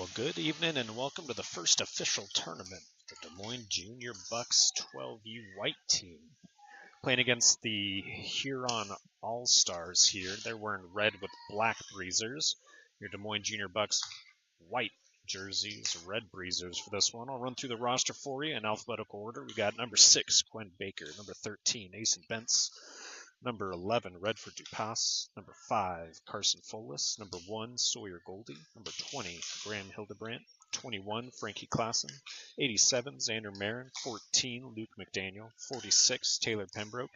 Well, good evening and welcome to the first official tournament for the Des Moines Junior Bucs 12U White team. Playing against the Huron All-Stars here. They're wearing red with black breezers. Your Des Moines Junior Bucs White jerseys, red breezers for this one. I'll run through the roster for you in alphabetical order. We got number 6, Quinn Baker. Number 13, Asen Bentz. Number 11, Redford Dupas. Number 5, Carson Folis. Number 1, Sawyer Goldie. Number 20, Graham Hildebrandt. 21, Frankie Klassen. 87, Xander Marin. 14, Luke McDaniel. 46, Taylor Pembroke.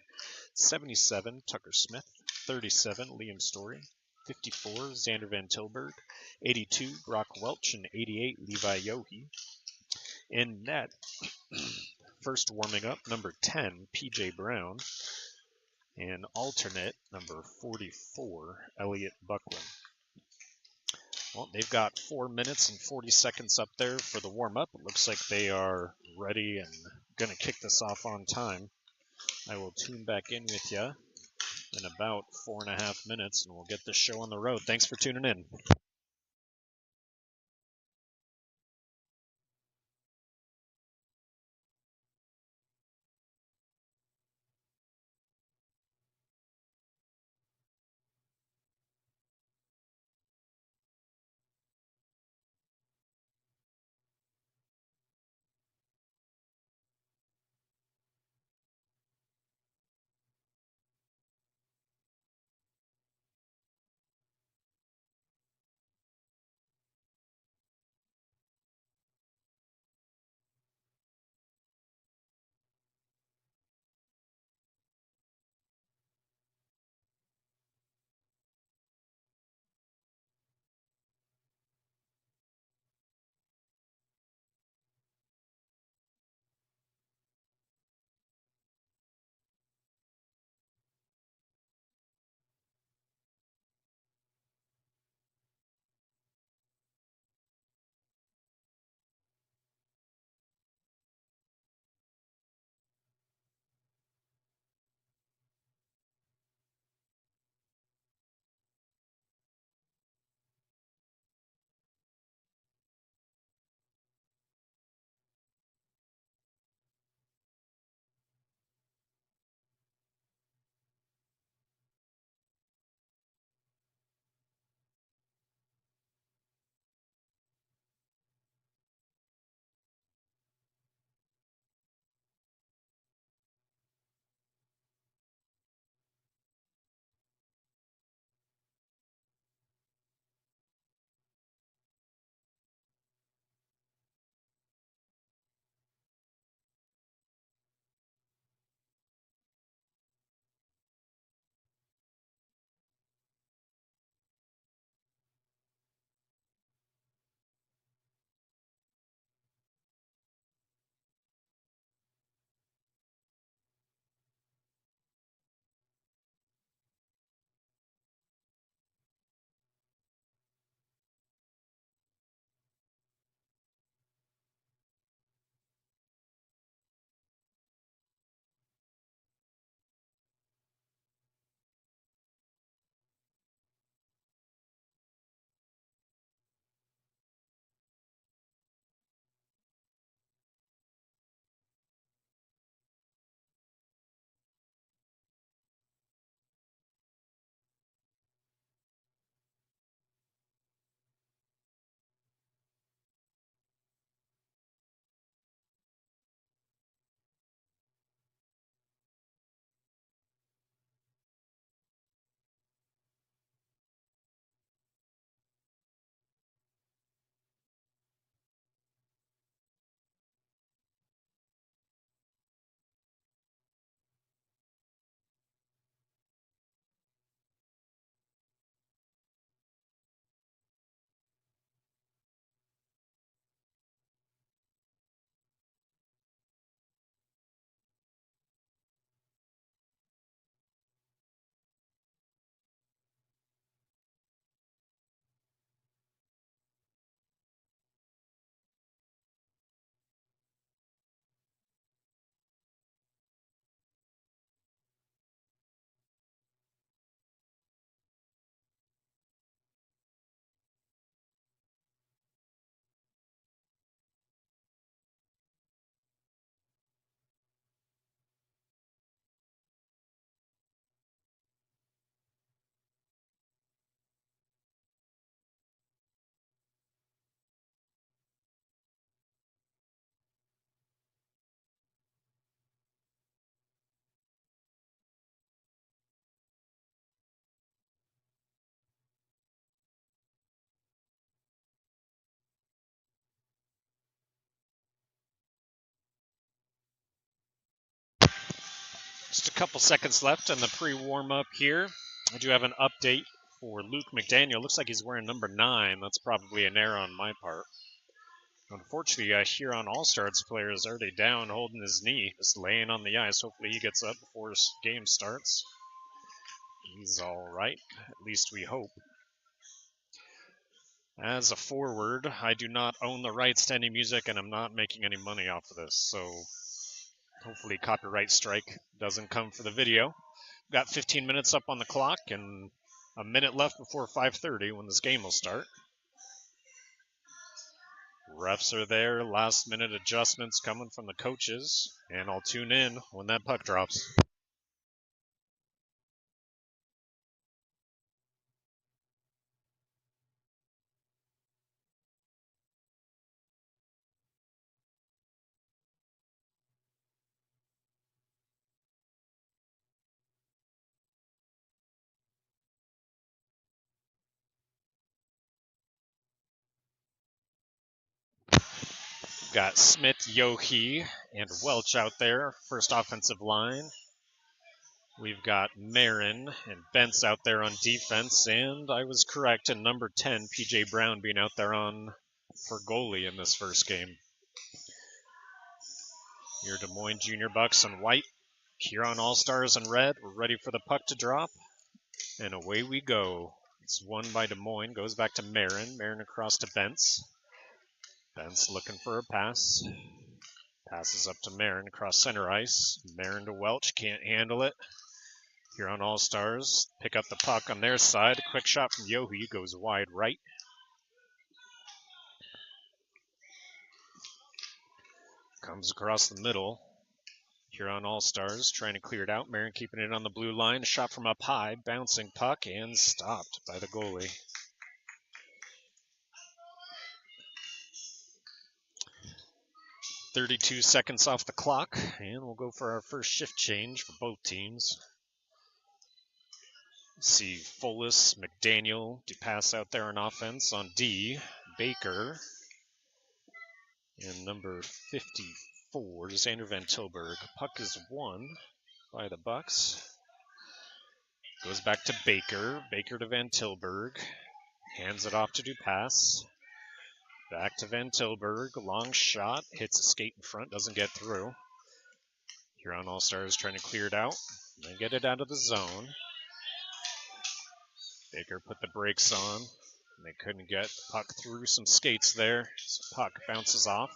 77, Tucker Smith. 37, Liam Story. 54, Xander Van Tilburg. 82, Brock Welch. And 88, Levi Yohe. In net, first warming up, number 10, PJ Brown. And alternate number 44, Elliot Buckland. Well, they've got 4 minutes and 40 seconds up there for the warm-up. It looks like they are ready and going to kick this off on time. I will tune back in with you in about 4.5 minutes, and we'll get this show on the road. Thanks for tuning in. Just a couple seconds left in the pre-warm-up here. I do have an update for Luke McDaniel. Looks like he's wearing number 9. That's probably an error on my part. Unfortunately, Huron All-Stars player is already down holding his knee, just laying on the ice. Hopefully he gets up before his game starts. He's all right, at least we hope. As a forward, I do not own the rights to any music, and I'm not making any money off of this, so hopefully copyright strike doesn't come for the video. Got 15 minutes up on the clock and a minute left before 5:30 when this game will start. Refs are there, last-minute adjustments coming from the coaches, and I'll tune in when that puck drops. Got Smith, Yohe, and Welch out there, first offensive line. We've got Marin and Bentz out there on defense, and I was correct in number 10, P.J. Brown, being out there on for goalie in this first game. Your Des Moines Junior Bucs in white, Huron All-Stars in red. We're ready for the puck to drop, and away we go. It's won by Des Moines, goes back to Marin. Marin across to Bentz. Bentz looking for a pass. Passes up to Marin across center ice. Marin to Welch, can't handle it. Huron All-Stars pick up the puck on their side. A quick shot from Yohe goes wide right. Comes across the middle. Huron All-Stars trying to clear it out. Marin keeping it on the blue line. A shot from up high. Bouncing puck and stopped by the goalie. "32 seconds off the clock, and we'll go for our first shift change for both teams. See Fullis, McDaniel, DePass out there on offense. On D, Baker. And number 54, Xander Van Tilburg. Puck is won by the Bucs. Goes back to Baker. Baker to Van Tilburg. Hands it off to DePass. Back to Van Tilburg. Long shot. Hits a skate in front. Doesn't get through. Huron All-Stars trying to clear it out. They get it out of the zone. Baker put the brakes on. And they couldn't get the puck through some skates there. So puck bounces off.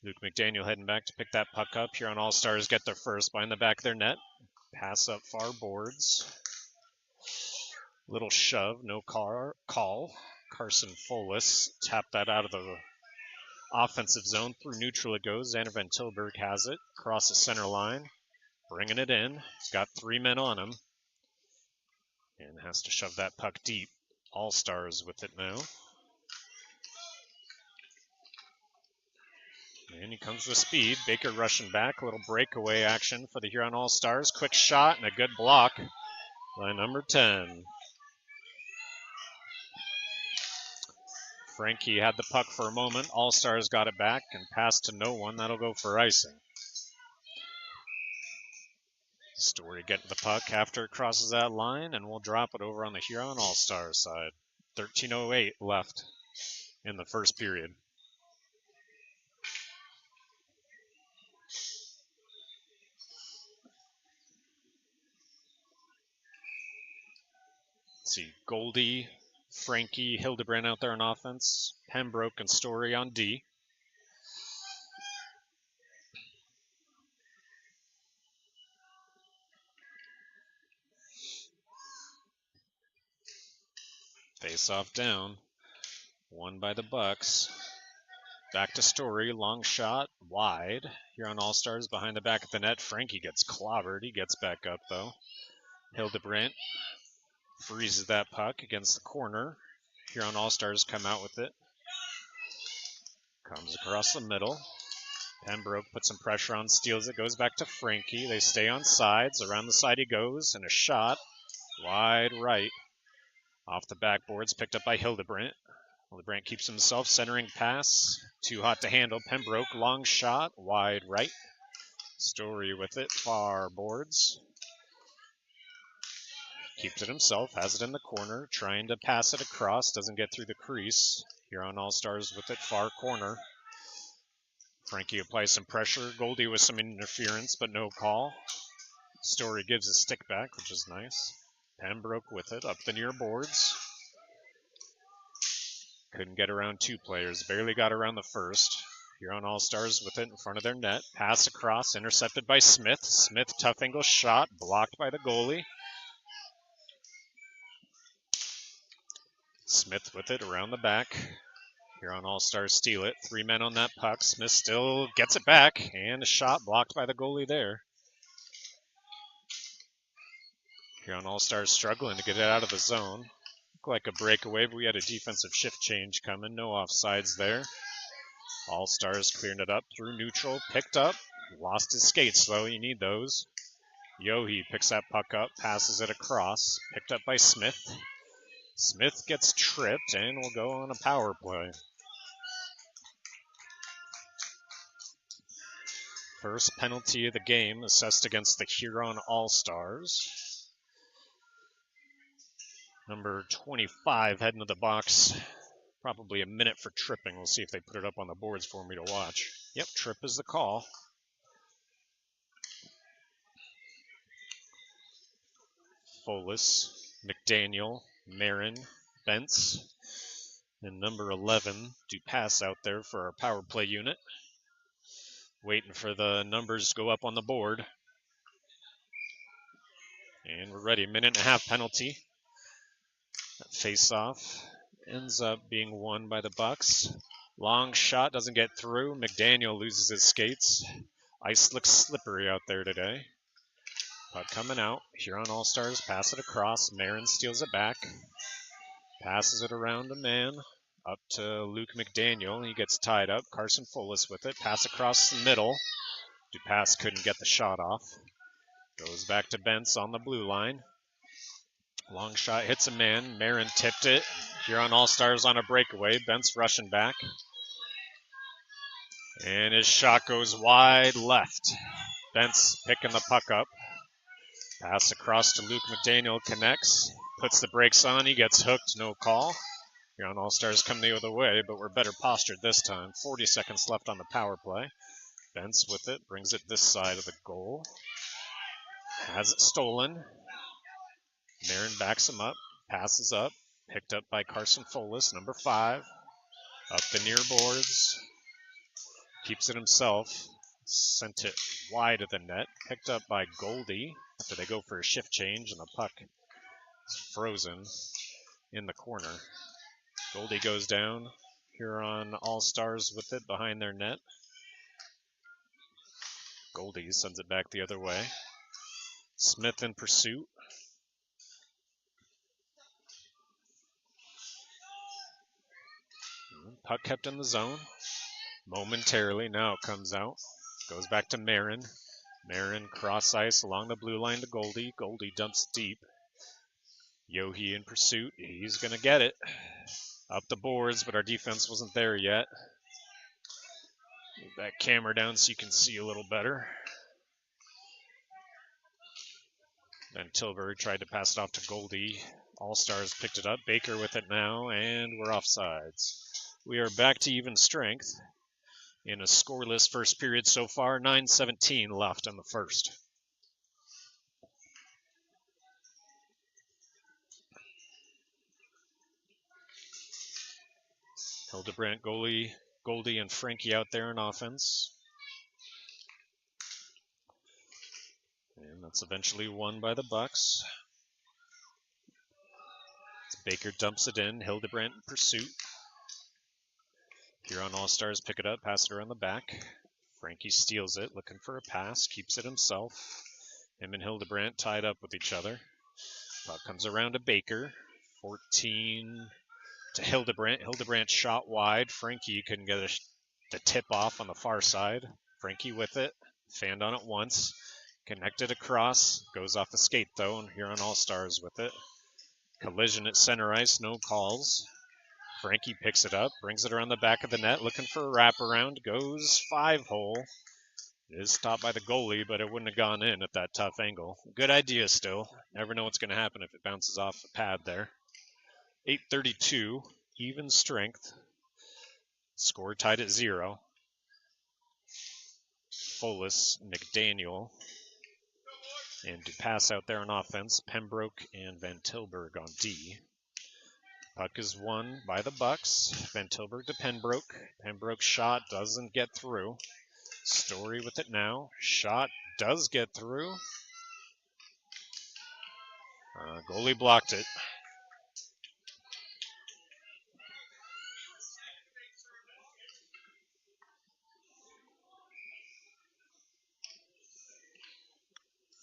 Luke McDaniel heading back to pick that puck up. Huron All-Stars get their first behind the back of their net. Pass up far boards. Little shove, no call. Carson Fullis tapped that out of the offensive zone. Through neutral it goes. Xander Van Tilburg has it. Across the center line. Bringing it in. He's got 3 men on him. And has to shove that puck deep. All-Stars with it now. And he comes with speed. Baker rushing back. A little breakaway action for the Huron All-Stars. Quick shot and a good block by number 10. Frankie had the puck for a moment. All-Stars got it back and passed to no one. That'll go for icing. Story getting the puck after it crosses that line, and we'll drop it over on the Huron All-Stars side. 13:08 left in the first period. Let's see, Goldie, Frankie, Hildebrand out there on offense. Pembroke and Story on D. Face-off down. Won by the Bucs. Back to Story. Long shot. Wide. Huron All-Stars behind the back of the net. Frankie gets clobbered. He gets back up, though. Hildebrand freezes that puck against the corner. Huron All-Stars come out with it. Comes across the middle. Pembroke puts some pressure on, steals it, goes back to Frankie. They stay on sides. Around the side he goes, and a shot. Wide right. Off the backboards, picked up by Hildebrand. Hildebrand keeps himself, centering pass. Too hot to handle. Pembroke, long shot, wide right. Story with it, far boards. Keeps it himself, has it in the corner, trying to pass it across, doesn't get through the crease. Huron All-Stars with it, far corner. Frankie applies some pressure. Goldie with some interference, but no call. Story gives a stick back, which is nice. Pembroke with it, up the near boards. Couldn't get around two players, barely got around the first. Huron All-Stars with it in front of their net. Pass across, intercepted by Smith. Smith, tough angle shot, blocked by the goalie. Smith with it around the back. Huron All-Stars steal it. 3 men on that puck. Smith still gets it back, and a shot blocked by the goalie there. Huron All-Stars struggling to get it out of the zone. Looked like a breakaway, but we had a defensive shift change coming. No offsides there. All-Stars clearing it up through neutral. Picked up. Lost his skates, though. You need those. Yohe picks that puck up. Passes it across. Picked up by Smith. Smith gets tripped and will go on a power play. First penalty of the game assessed against the Huron All-Stars. Number 25 heading to the box. Probably a minute for tripping. We'll see if they put it up on the boards for me to watch. Yep, trip is the call. Folis, McDaniel, Marin, Bentz, and number 11 Dupass out there for our power play unit. Waiting for the numbers to go up on the board. And we're ready. Minute and a half penalty. That face-off ends up being won by the Bucs. Long shot doesn't get through. McDaniel loses his skates. Ice looks slippery out there today. Puck coming out. Huron All-Stars pass it across. Marin steals it back. Passes it around a man. Up to Luke McDaniel. He gets tied up. Carson Folis with it. Pass across the middle. Dupass couldn't get the shot off. Goes back to Bentz on the blue line. Long shot hits a man. Marin tipped it. Huron All-Stars on a breakaway. Bentz rushing back. And his shot goes wide left. Bentz picking the puck up. Pass across to Luke McDaniel. Connects. Puts the brakes on. He gets hooked. No call. Huron All-Stars come the other way, but we're better postured this time. 40 seconds left on the power play. Bentz with it. Brings it this side of the goal. Has it stolen. Marin backs him up. Passes up. Picked up by Carson Folis, number 5. Up the near boards. Keeps it himself. Sent it wide of the net. Picked up by Goldie after they go for a shift change, and the puck is frozen in the corner. Goldie goes down. Huron All-Stars with it behind their net. Goldie sends it back the other way. Smith in pursuit. Puck kept in the zone. Momentarily, now it comes out. Goes back to Marin. Marin cross ice along the blue line to Goldie. Goldie dumps deep. Yohe in pursuit. He's going to get it. Up the boards, but our defense wasn't there yet. Move that camera down so you can see a little better. Then Tilbury tried to pass it off to Goldie. All-Stars picked it up. Baker with it now, and we're offsides. We are back to even strength in a scoreless first period so far. 9:17 left in the first. Hildebrandt, Goldie, and Frankie out there in offense. And that's eventually won by the Bucs. Baker dumps it in. Hildebrandt in pursuit. Huron All-Stars pick it up, pass it around the back. Frankie steals it, looking for a pass, keeps it himself. Him and Hildebrandt tied up with each other. Puck comes around to Baker. 14 to Hildebrandt. Hildebrandt shot wide. Frankie couldn't get the tip off on the far side. Frankie with it. Fanned on it once. Connected across. Goes off the skate, though, and Huron All-Stars with it. Collision at center ice. No calls. Frankie picks it up. Brings it around the back of the net. Looking for a wraparound. Goes 5-hole. It is stopped by the goalie, but it wouldn't have gone in at that tough angle. Good idea still. Never know what's going to happen if it bounces off the pad there. 8:32, even strength. Score tied at 0. Folis, McDaniel, and Dupass out there on offense. Pembroke and Van Tilburg on D. Puck is won by the Bucs. Van Tilburg to Pembroke. Pembroke's shot doesn't get through. Story with it now. Shot does get through. Goalie blocked it.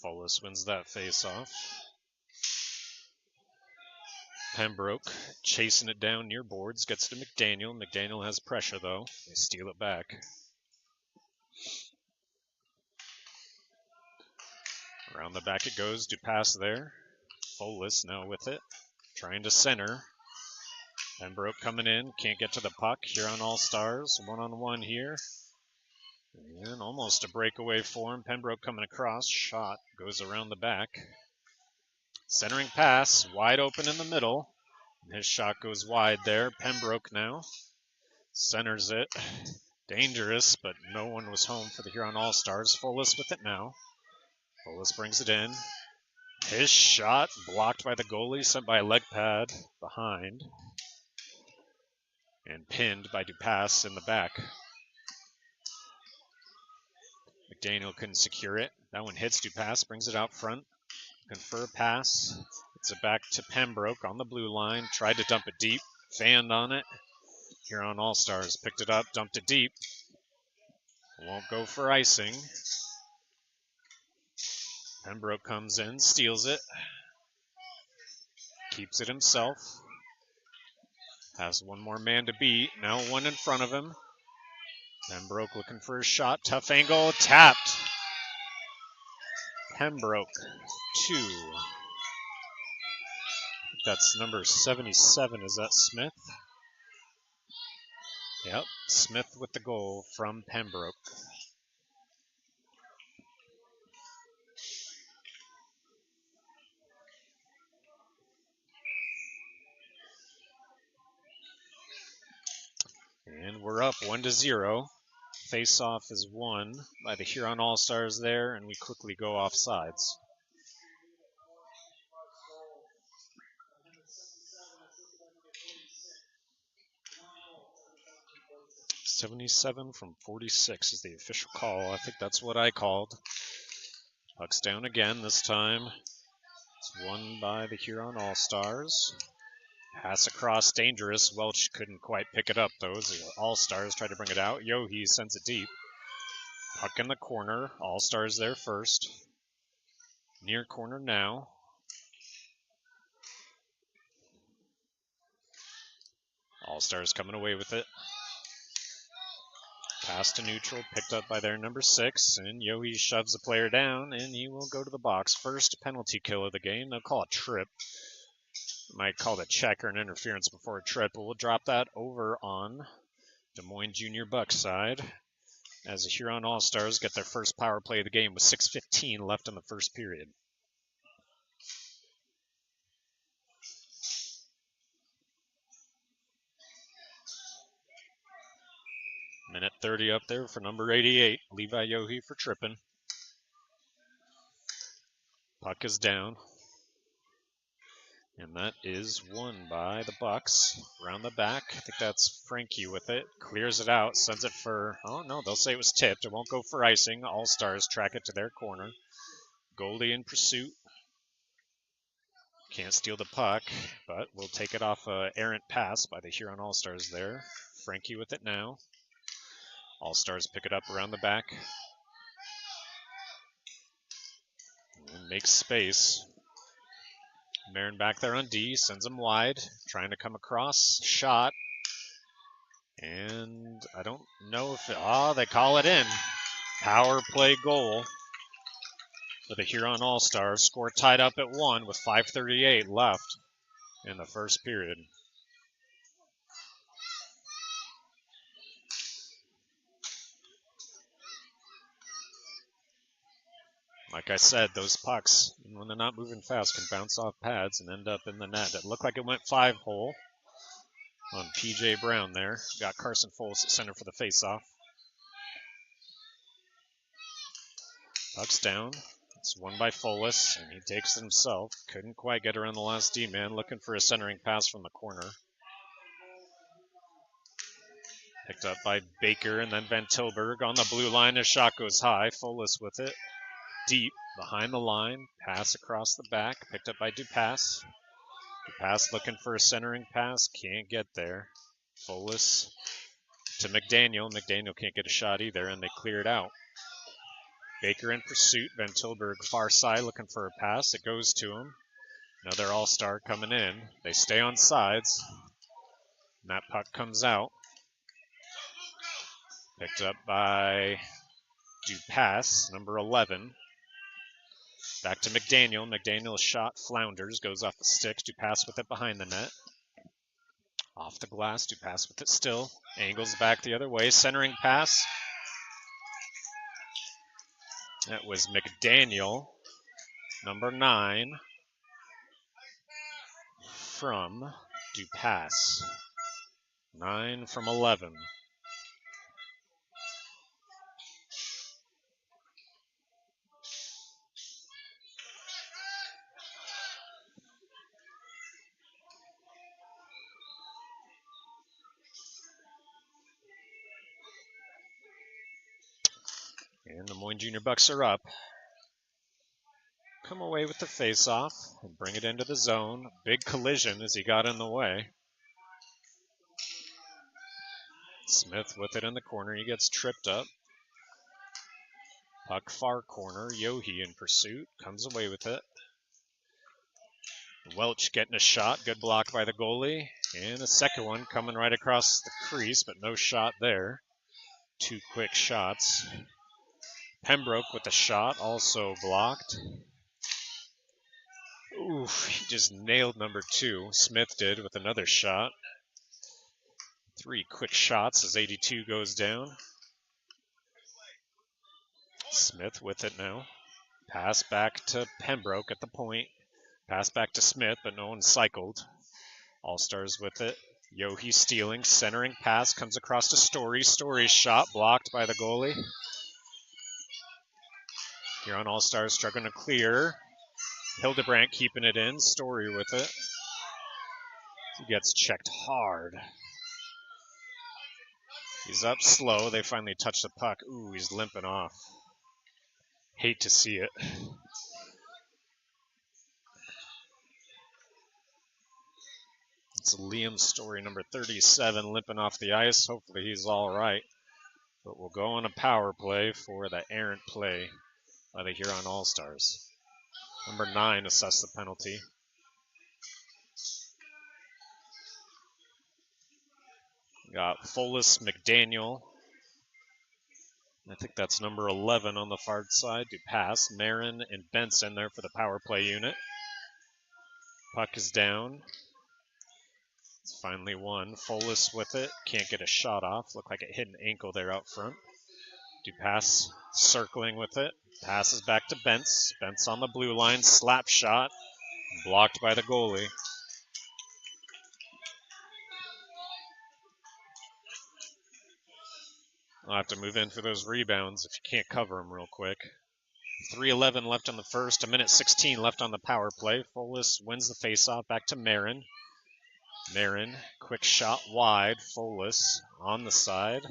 Folis wins that face-off. Pembroke chasing it down near boards. Gets to McDaniel. McDaniel has pressure, though. They steal it back. Around the back it goes. Dupass there. Folis now with it. Trying to center. Pembroke coming in. Can't get to the puck. Huron All-Stars. One-on-one here. And almost a breakaway for him. Pembroke coming across. Shot goes around the back. Centering pass. Wide open in the middle. His shot goes wide there. Pembroke now. Centers it. Dangerous, but no one was home for the Huron All-Stars. Folis with it now. Folis brings it in. His shot blocked by the goalie, sent by a leg pad behind. And pinned by Dupass in the back. McDaniel couldn't secure it. That one hits Dupass, brings it out front. Confer pass. It's it back to Pembroke on the blue line. Tried to dump it deep. Fanned on it. Huron All-Stars picked it up, dumped it deep. Won't go for icing. Pembroke comes in, steals it. Keeps it himself. Has one more man to beat. Now one in front of him. Pembroke looking for a shot. Tough angle. Tapped. Pembroke 2. That's number 77. Is that Smith? Yep. Smith with the goal from Pembroke. And we're up 1-0. Face-off is won by the Huron All-Stars there, and we quickly go off sides. 77 from 46 is the official call. I think that's what I called. Puck's down again this time. It's won by the Huron All-Stars. Pass across, dangerous. Welch couldn't quite pick it up, though, as the All-Stars tried to bring it out. Yohe sends it deep. Puck in the corner. All-Stars there first. Near corner now. All-Stars coming away with it. Pass to neutral, picked up by their number 6, and Yohe shoves the player down, and he will go to the box. First penalty kill of the game. They'll call a trip. Might call it a check or an interference before a trip, but we'll drop that over on Des Moines Jr Bucs side as the Huron All-Stars get their first power play of the game with 6:15 left in the first period. Minute 30 up there for number 88, Levi Yohe for tripping. Puck is down. And that is won by the Bucs. Around the back, I think that's Frankie with it. Clears it out, sends it for, oh no, they'll say it was tipped. It won't go for icing. All-Stars track it to their corner. Goldie in pursuit. Can't steal the puck, but we'll take it off an errant pass by the Huron All-Stars there. Frankie with it now. All-Stars pick it up around the back. And makes space. Marin back there on D, sends him wide, trying to come across, shot, and I don't know if, they call it in. Power play goal for the Huron All-Stars. Score tied up at 1 with 5:38 left in the first period. Like I said, those pucks, when they're not moving fast, can bounce off pads and end up in the net. It looked like it went 5-hole on P.J. Brown there. Got Carson Foles at center for the faceoff. Puck's down. It's won by Foles, and he takes it himself. Couldn't quite get around the last D-man, looking for a centering pass from the corner. Picked up by Baker, and then Van Tilburg on the blue line. His shot goes high. Foles with it. Deep, behind the line. Pass across the back. Picked up by Dupas. Dupas looking for a centering pass. Can't get there. Foles to McDaniel. McDaniel can't get a shot either, and they clear it out. Baker in pursuit. Van Tilburg far side looking for a pass. It goes to him. Another all-star coming in. They stay on sides. And that puck comes out. Picked up by Dupas, number 11. Back to McDaniel. McDaniel's shot flounders, goes off the sticks. Dupas with it behind the net. Off the glass. Dupas with it still. Angles back the other way. Centering pass. That was McDaniel, number 9, from Dupas. 9 from 11. And the Des Moines Junior Bucs are up. Come away with the face-off and bring it into the zone. Big collision as he got in the way. Smith with it in the corner. He gets tripped up. Puck far corner. Yohe in pursuit. Comes away with it. Welch getting a shot. Good block by the goalie. And a second one coming right across the crease, but no shot there. 2 quick shots. Pembroke with a shot, also blocked. Oof, he just nailed number 2. Smith did with another shot. 3 quick shots as 82 goes down. Smith with it now. Pass back to Pembroke at the point. Pass back to Smith, but no one cycled. All-Stars with it. Yohe stealing, centering pass, comes across to Story. Story's shot blocked by the goalie. Huron All-Stars struggling to clear. Hildebrandt keeping it in. Story with it. He gets checked hard. He's up slow. They finally touch the puck. Ooh, he's limping off. Hate to see it. It's Liam Story, number 37, limping off the ice. Hopefully he's all right. But we'll go on a power play for the errant play by the Huron All-Stars. Number 9 assessed the penalty. Got Foles, McDaniel. I think that's number 11 on the far side. Dupas, Marin, and Benson there for the power play unit. Puck is down. It's finally won. Foles with it. Can't get a shot off. Looked like it hit an ankle there out front. Dupas circling with it. Passes back to Bentz. Bentz on the blue line. Slap shot. Blocked by the goalie. I'll have to move in for those rebounds if you can't cover them real quick. 3:11 left on the first. 1:16 left on the power play. Foles wins the faceoff. Back to Marin. Marin, quick shot wide. Foles on the side.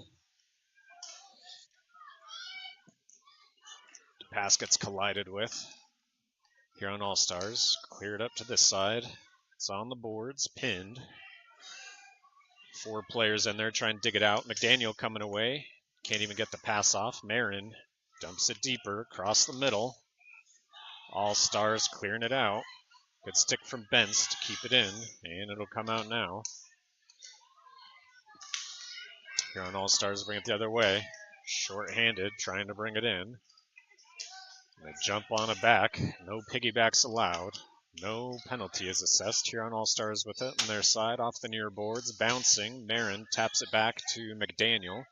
Pass gets collided with. Huron All-Stars cleared up to this side. It's on the boards, pinned. 4 players in there trying to dig it out. McDaniel coming away. Can't even get the pass off. Marin dumps it deeper across the middle. All-Stars clearing it out. Good stick from Bentz to keep it in, and it'll come out now. Huron All-Stars bring it the other way. Short-handed, trying to bring it in. They jump on a back. No piggybacks allowed. No penalty is assessed. Huron All-Stars with it on their side, off the near boards. Bouncing. Marin taps it back to McDaniel.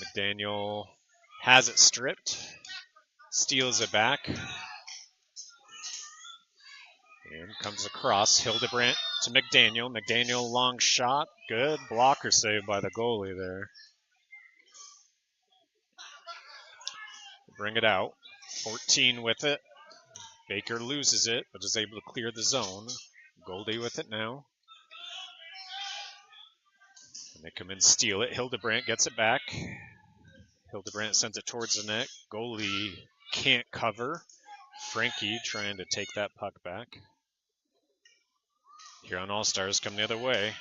McDaniel has it stripped. Steals it back. And comes across. Hildebrandt to McDaniel. McDaniel, long shot. Good blocker save by the goalie there. Bring it out. 14 with it. Baker loses it, but is able to clear the zone. Goldie with it now. And they come in, steal it. Hildebrandt gets it back. Hildebrandt sends it towards the net. Goalie can't cover. Frankie trying to take that puck back. Huron All-Stars come the other way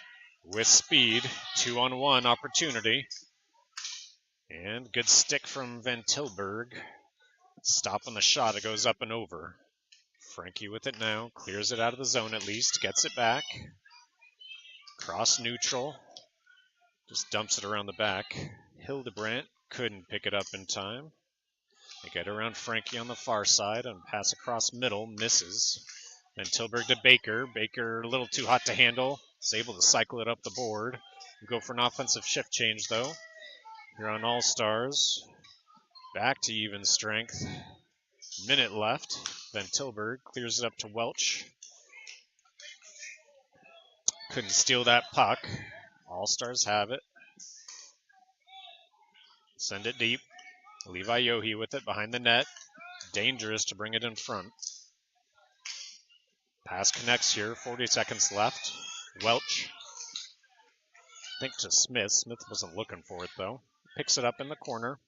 with speed. 2-on-1 opportunity. And good stick from Van Tilburg. Stopping the shot. It goes up and over. Frankie with it now. Clears it out of the zone at least. Gets it back. Cross neutral. Just dumps it around the back. Hildebrandt couldn't pick it up in time. They get around Frankie on the far side and pass across middle. Misses. Then Tilburg to Baker. Baker a little too hot to handle. Is able to cycle it up the board. Go for an offensive shift change though. Huron All-Stars. Back to even strength. Minute left. Then Tilburg clears it up to Welch. Couldn't steal that puck. All-Stars have it. Send it deep. Levi Yohe with it behind the net. Dangerous to bring it in front. Pass connects here. 40 seconds left. Welch. I think to Smith. Smith wasn't looking for it though. Picks it up in the corner.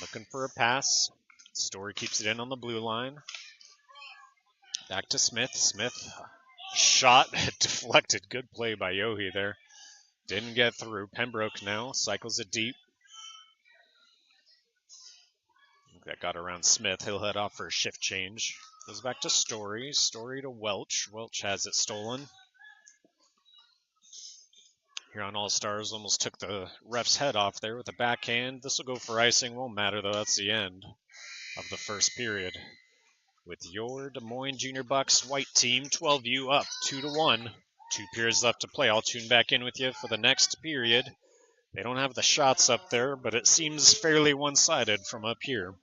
Looking for a pass. Story keeps it in on the blue line. Back to Smith. Smith. Shot deflected. Good play by Yohe there. Didn't get through. Pembroke now cycles it deep. That got around Smith. He'll head off for a shift change. Goes back to Story. Story to Welch. Welch has it stolen. Huron All-Stars almost took the ref's head off there with a backhand. This will go for icing. Won't matter though. That's the end of the first period. With your Des Moines Junior Bucs White team, 12U up 2-1. 2 periods left to play. I'll tune back in with you for the next period. They don't have the shots up there, but it seems fairly one-sided from up here.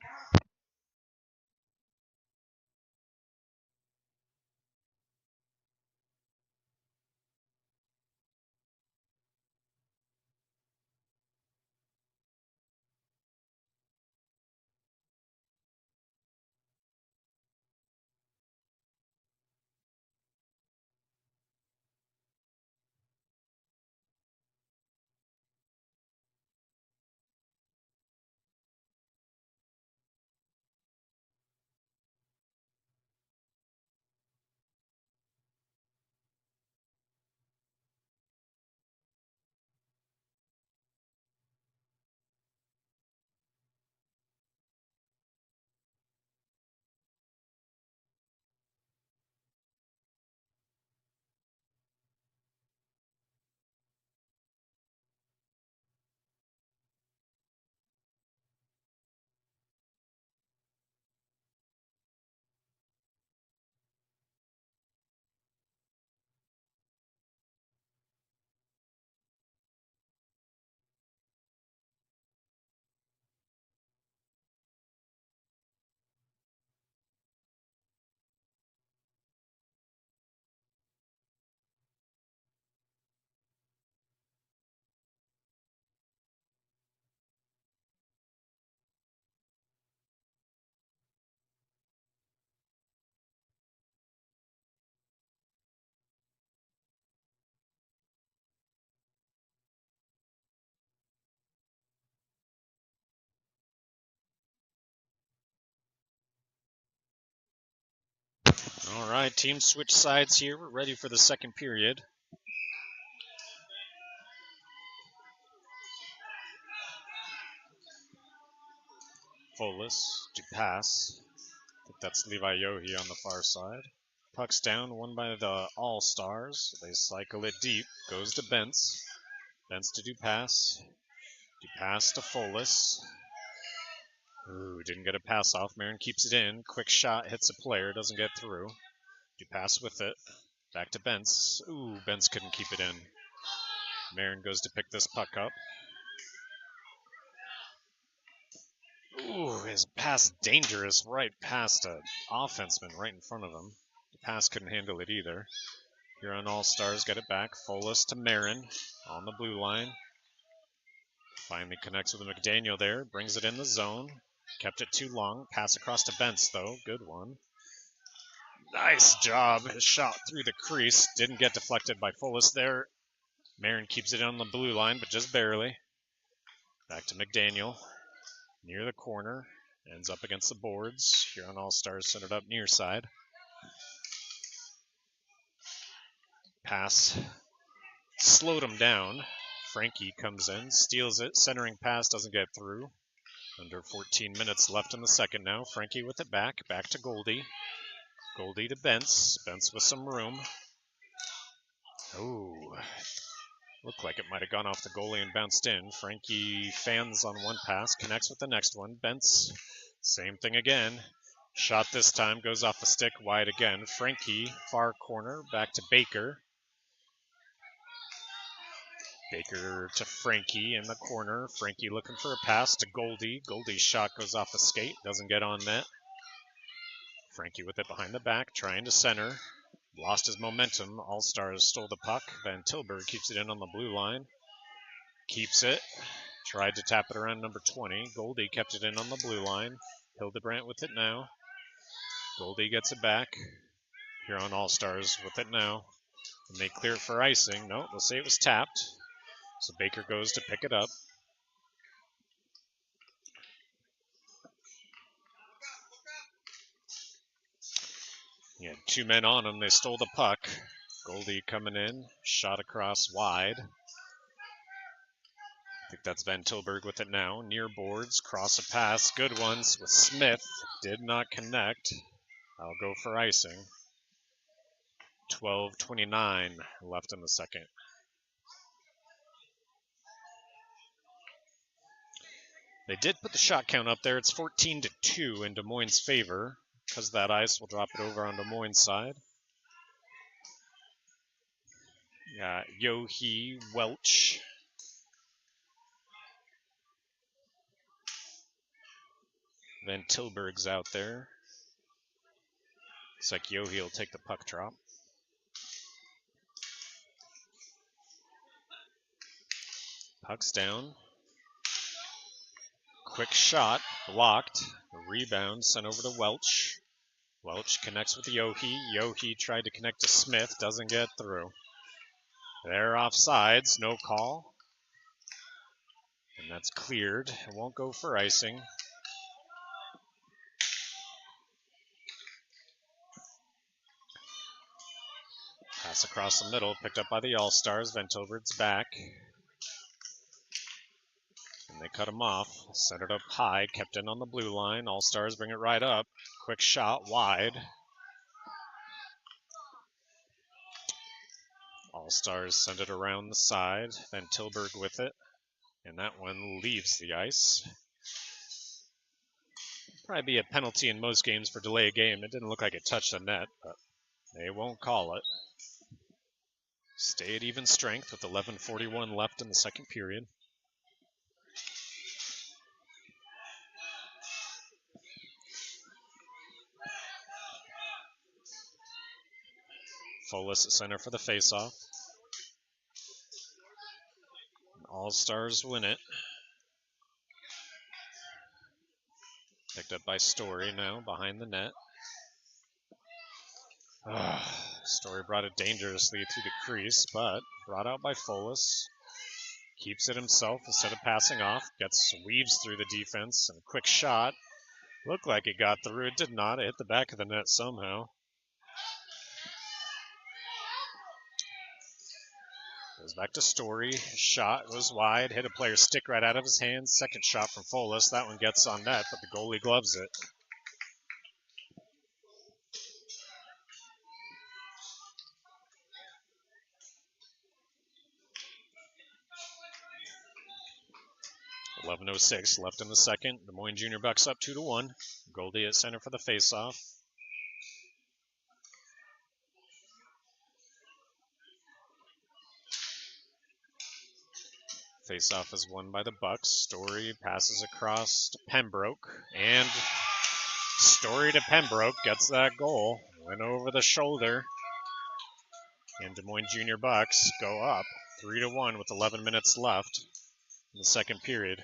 All right, teams switch sides here. We're ready for the second period. Folis to pass. I think that's Levi Yohe on the far side. Puck's down, won by the All-Stars. They cycle it deep. Goes to Bentz. Bentz to Dupass. Dupass to Folis. Ooh, didn't get a pass off. Marin keeps it in. Quick shot, hits a player, doesn't get through. Dupass with it. Back to Bentz. Ooh, Bentz couldn't keep it in. Marin goes to pick this puck up. Ooh, his pass dangerous right past an offenseman right in front of him. The pass couldn't handle it either. Huron All-Stars get it back. Folas to Marin on the blue line. Finally connects with McDaniel there. Brings it in the zone. Kept it too long. Pass across to Bentz, though. Good one. Nice job. His shot through the crease. Didn't get deflected by Folas there. Marin keeps it on the blue line, but just barely. Back to McDaniel. Near the corner. Ends up against the boards. Huron All-Stars send it up near side. Pass slowed him down. Frankie comes in, steals it. Centering pass doesn't get through. Under 14 minutes left in the second now. Frankie with it back. Back to Goldie. Goldie to Bentz. Bentz with some room. Oh, looked like it might have gone off the goalie and bounced in. Frankie fans on one pass, connects with the next one. Bentz, same thing again. Shot this time, goes off the stick, wide again. Frankie, far corner, back to Baker. Baker to Frankie in the corner. Frankie looking for a pass to Goldie. Goldie's shot goes off the skate, doesn't get on net. Frankie with it behind the back, trying to center. Lost his momentum. All-Stars stole the puck. Van Tilburg keeps it in on the blue line. Keeps it. Tried to tap it around number 20. Goldie kept it in on the blue line. Hildebrandt with it now. Goldie gets it back. Huron All-Stars with it now. And they clear it for icing. No, they'll say it was tapped. So Baker goes to pick it up. He had two men on him. They stole the puck. Goldie coming in. Shot across wide. I think that's Van Tilburg with it now. Near boards. Cross a pass. Good ones with Smith. Did not connect. I'll go for icing. 12:29 left in the second. They did put the shot count up there. It's 14-2 in Des Moines' favor. Because of that ice, we'll drop it over on Des Moines' side. Yeah, Yohe, Welch. Van Tilburg's out there. Looks like Yohe will take the puck drop. Puck's down. Quick shot, blocked. A rebound sent over to Welch. Welch connects with Yohe. Yohe tried to connect to Smith, doesn't get through. They're offsides, no call. And that's cleared. It won't go for icing. Pass across the middle, picked up by the All-Stars. Van Tilburg's back. And they cut him off. Set it up high, kept in on the blue line. All-Stars bring it right up. Quick shot, wide. All-Stars send it around the side. Van Tilburg with it. And that one leaves the ice. Probably be a penalty in most games for delay of game. It didn't look like it touched the net, but they won't call it. Stay at even strength with 11:41 left in the second period. Folas at center for the faceoff. All-Stars win it. Picked up by Story now behind the net. Story brought it dangerously through the crease, but brought out by Folas. Keeps it himself instead of passing off. Weaves through the defense. And a quick shot. Looked like it got through. It did not. It hit the back of the net somehow. Goes back to Story. Shot was wide. Hit a player's stick right out of his hands. Second shot from Folas. That one gets on net, but the goalie gloves it. .11:06 left in the second. Des Moines Junior Bucs up 2-1. Goldie at center for the faceoff. Face-off is won by the Bucs. Story passes across to Pembroke, and Story to Pembroke gets that goal. Went over the shoulder. And Des Moines Junior Bucs go up 3-1 with 11 minutes left in the second period.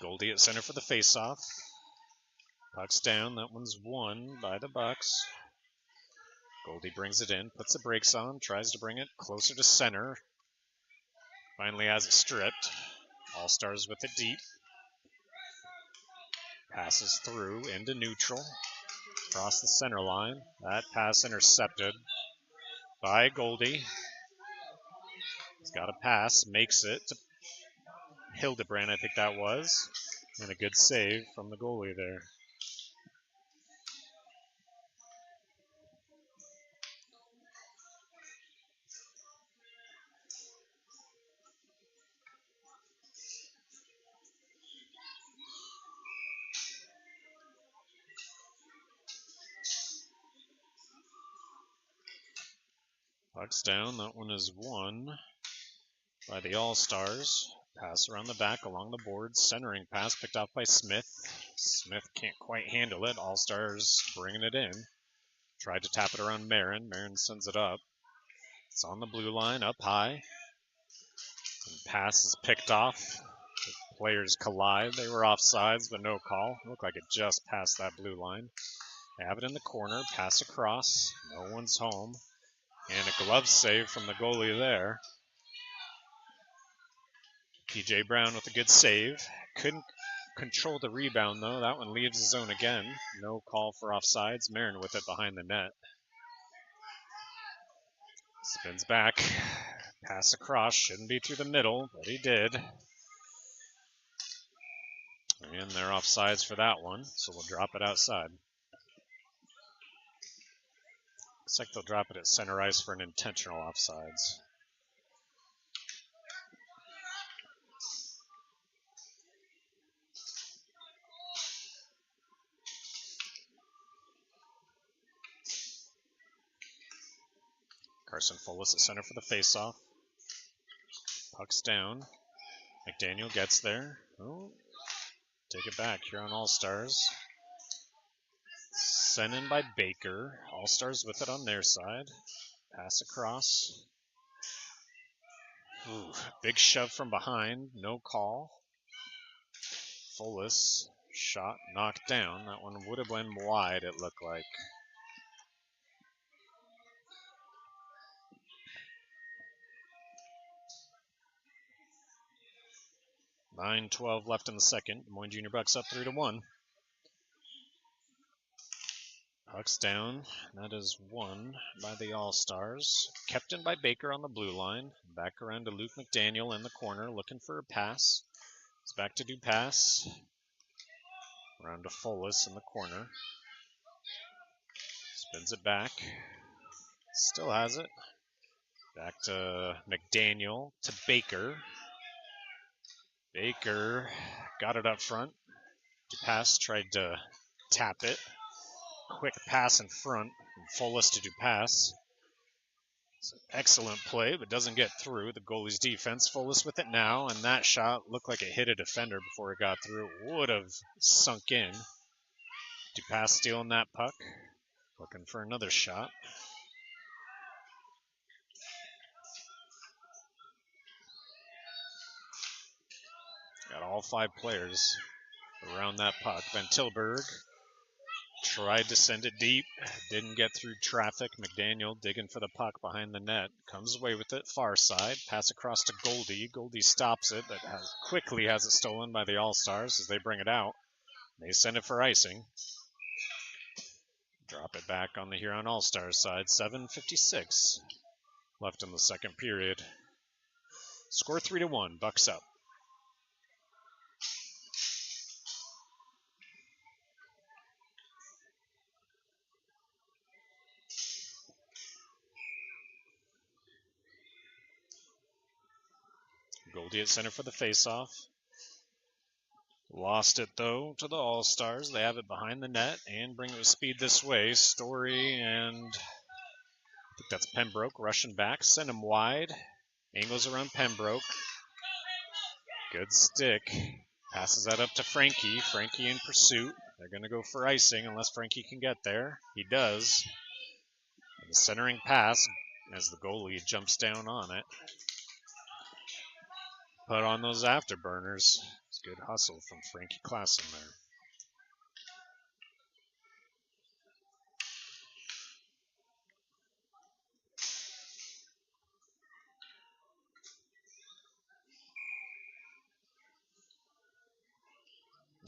Goldie at center for the faceoff. Puck's down. That one's won by the Bucs. Goldie brings it in, puts the brakes on, tries to bring it closer to center. Finally has it stripped. All-Stars with it deep. Passes through into neutral. Across the center line. That pass intercepted by Goldie. He's got a pass, makes it to Hildebrand, I think that was. And a good save from the goalie there. Puck's down. That one is won by the All-Stars. Pass around the back along the boards. Centering pass picked off by Smith. Smith can't quite handle it. All-Stars bringing it in. Tried to tap it around Marin. Marin sends it up. It's on the blue line, up high. And pass is picked off. The players collide. They were offsides, but no call. Looked like it just passed that blue line. They have it in the corner. Pass across. No one's home. And a glove save from the goalie there. P.J. Brown with a good save. Couldn't control the rebound, though. That one leaves the zone again. No call for offsides. Marin with it behind the net. Spins back. Pass across. Shouldn't be through the middle, but he did. And they're offsides for that one, so we'll drop it outside. Looks like they'll drop it at center ice for an intentional offsides. Carson Fullis at center for the faceoff. Puck's down. McDaniel gets there. Oh, take it back here on All-Stars. Sent in by Baker. All-Stars with it on their side. Pass across. Ooh, big shove from behind. No call. Fullis. Shot knocked down. That one would have been wide, it looked like. .9:12 left in the second. Des Moines Junior Bucs up 3-1. Puck's down. That is won by the All-Stars. Kept in by Baker on the blue line. Back around to Luke McDaniel in the corner, looking for a pass. It's back to Dupass. Around to Fullis in the corner. Spins it back. Still has it. Back to McDaniel to Baker. Baker got it up front. Dupass tried to tap it. Quick pass in front. Fullis to Dupass. It's an excellent play, but doesn't get through the goalie's defense. Fullis with it now, and that shot looked like it hit a defender before it got through. It would have sunk in. Dupass stealing that puck. Looking for another shot. Got all 5 players around that puck. Van Tilburg tried to send it deep. Didn't get through traffic. McDaniel digging for the puck behind the net. Comes away with it. Far side. Pass across to Goldie. Goldie stops it, but quickly has it stolen by the All-Stars as they bring it out. They send it for icing. Drop it back on the Huron All-Stars side. 7:56 left in the second period. Score 3-1. Bucs up. Goldie at center for the faceoff. Lost it, though, to the All-Stars. They have it behind the net and bring it with speed this way. Story and I think that's Pembroke rushing back. Send him wide. Angles around Pembroke. Good stick. Passes that up to Frankie. Frankie in pursuit. They're going to go for icing unless Frankie can get there. He does. And the centering pass as the goalie jumps down on it. Put on those afterburners. It's good hustle from Frankie Klassen there.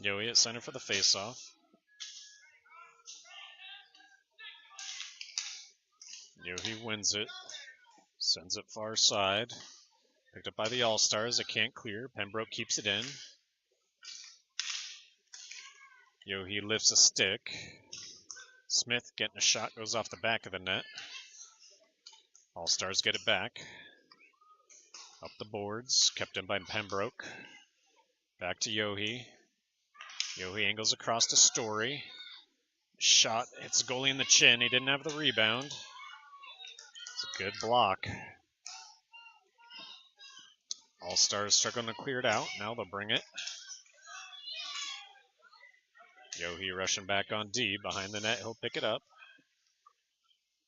Yohe at center for the faceoff. Yohe wins it. Sends it far side. Picked up by the All-Stars. It can't clear. Pembroke keeps it in. Yohe lifts a stick. Smith getting a shot. Goes off the back of the net. All-Stars get it back. Up the boards. Kept in by Pembroke. Back to Yohe. Yohe angles across to Story. Shot hits the goalie in the chin. He didn't have the rebound. It's a good block. All-Stars struggling to clear it out. Now they'll bring it. Yohe rushing back on D. Behind the net, he'll pick it up.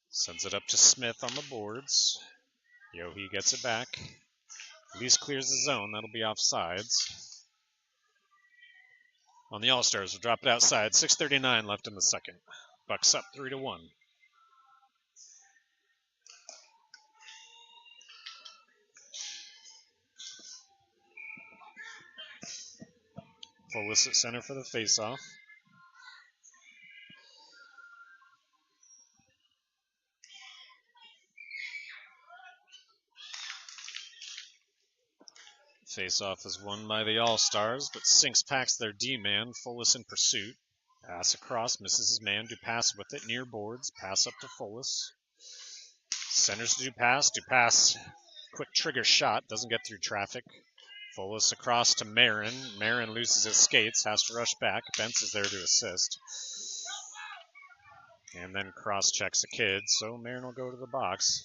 Sends it up to Smith on the boards. Yohe gets it back. At least clears the zone. That'll be offsides. On the All-Stars, we'll drop it outside. 6:39 left in the second. Bucks up 3-1. Fullest at center for the faceoff. Faceoff is won by the All-Stars, but Sinks packs their D-man. Fullest in pursuit. Pass across, misses his man. Dupass with it, near boards. Pass up to Fullest. Centers to Dupass. Dupass, quick trigger shot. Doesn't get through traffic. Fullest across to Marin. Marin loses his skates. Has to rush back. Bentz is there to assist. And then cross-checks a kid, so Marin will go to the box.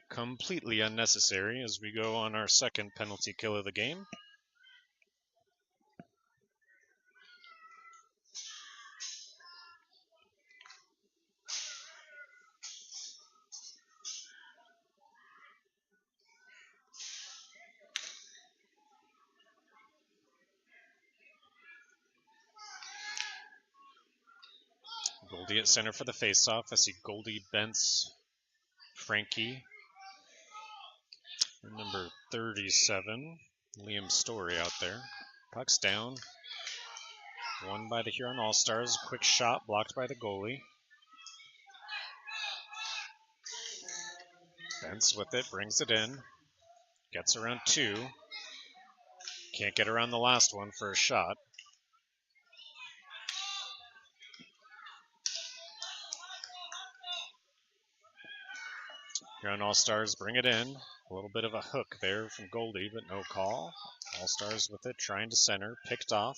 Completely unnecessary as we go on our second penalty kill of the game. Goldie at center for the faceoff. I see Goldie, Bentz, Frankie, and number 37, Liam Story out there. Puck's down. Won by the Huron All-Stars. Quick shot blocked by the goalie. Bentz with it, brings it in. Gets around two. Can't get around the last one for a shot. Huron All-Stars bring it in. A little bit of a hook there from Goldie, but no call. All-Stars with it, trying to center. Picked off.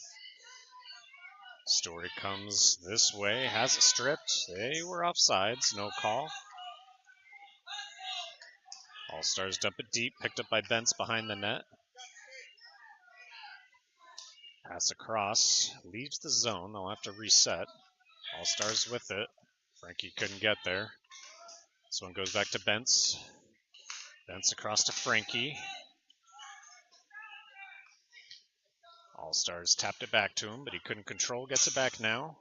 Story comes this way, has it stripped. They were offsides, no call. All-Stars dump it deep, picked up by Bentz behind the net. Pass across, leaves the zone. They'll have to reset. All-Stars with it. Frankie couldn't get there. This one goes back to Bentz. Bentz across to Frankie. All-Stars tapped it back to him, but he couldn't control. Gets it back now.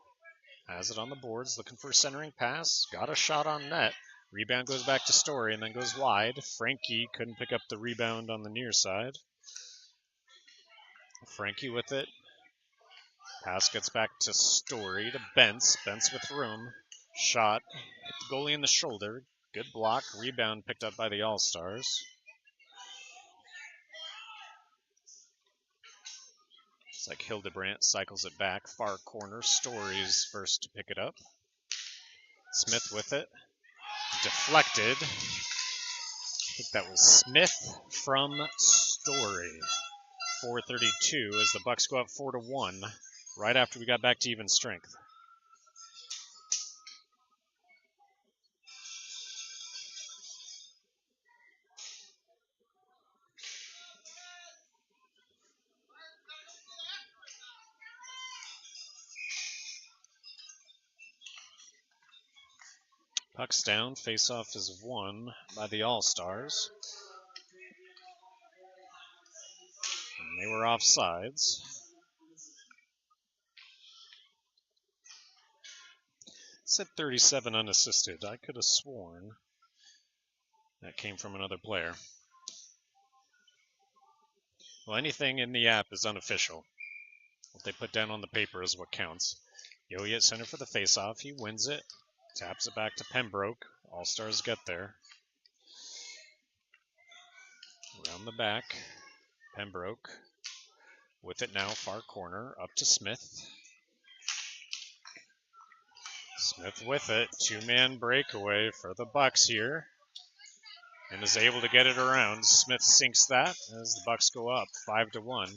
Has it on the boards, looking for a centering pass. Got a shot on net. Rebound goes back to Story and then goes wide. Frankie couldn't pick up the rebound on the near side. Frankie with it. Pass gets back to Story to Bentz. Bentz with room. Shot. Hit the goalie in the shoulder. Good block. Rebound picked up by the All-Stars. It's like Hildebrandt cycles it back. Far corner. Story's first to pick it up. Smith with it. deflected. I think that was Smith from Story. 4:32 as the Bucs go up 4-1 right after we got back to even strength. Puck's down. Face-off is won by the All-Stars. And they were offsides. It said 37 unassisted. I could have sworn that came from another player. Well, anything in the app is unofficial. What they put down on the paper is what counts. Yohe at center for the face-off. He wins it. Taps it back to Pembroke. All-Stars get there. Around the back. Pembroke with it now, far corner, up to Smith. Smith with it. Two-man breakaway for the Bucs here. And is able to get it around. Smith sinks that as the Bucs go up 5-1.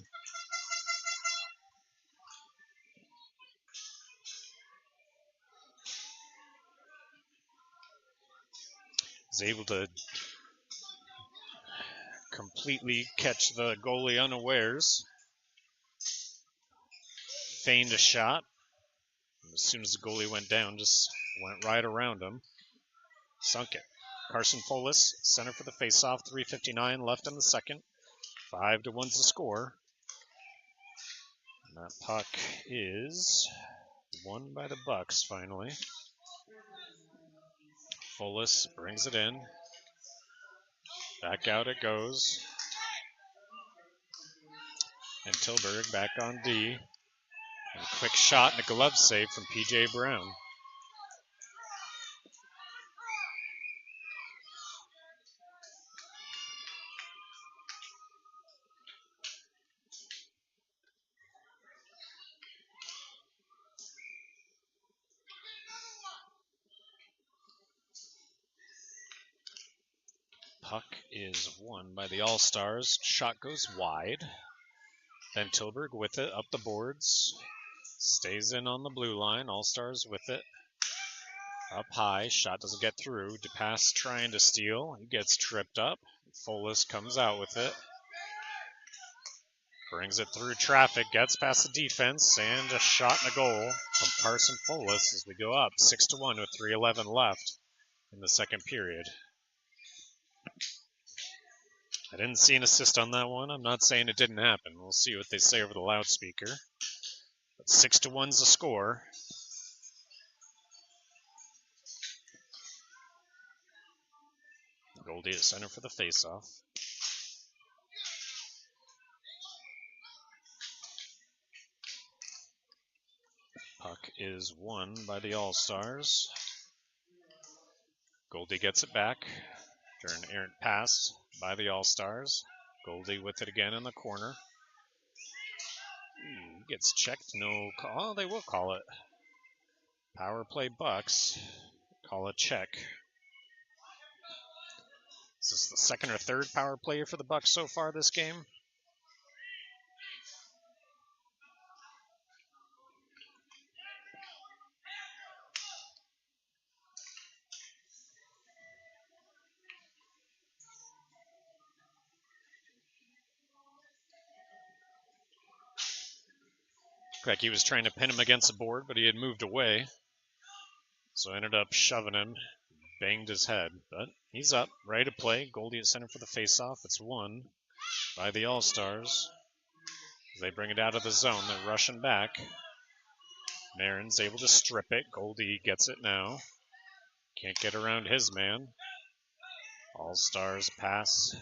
Is able to completely catch the goalie unawares. Feigned a shot. And as soon as the goalie went down, just went right around him. Sunk it. Carson Folis, center for the faceoff. 3:59 left in the second. 5-1's the score. And that puck is won by the Bucs finally. Folis brings it in. Back out it goes. And Tilburg back on D. And a quick shot and a glove save from P.J. Brown. Puck is won by the All-Stars. Shot goes wide. Then Tilburg with it up the boards. Stays in on the blue line. All-Stars with it. Up high. Shot doesn't get through. DePass trying to steal. He gets tripped up. Folis comes out with it. Brings it through traffic. Gets past the defense. And a shot and a goal from Carson Folis as we go up 6-1 with 3:11 left in the second period. I didn't see an assist on that one. I'm not saying it didn't happen. We'll see what they say over the loudspeaker. But 6-1's the score. Goldie at center for the faceoff. Puck is won by the All-Stars. Goldie gets it back after an errant pass by the All-Stars. Goldie with it again in the corner. Gets checked. No call. Oh, they will call it. Power play Bucs. Call a check. Is this the second or third power play for the Bucs so far this game? Like he was trying to pin him against the board, but he had moved away. So ended up shoving him, banged his head. But he's up, ready to play. Goldie at center for the faceoff. It's won by the All-Stars. They bring it out of the zone. They're rushing back. Marin's able to strip it. Goldie gets it now. Can't get around his man. All-Stars pass.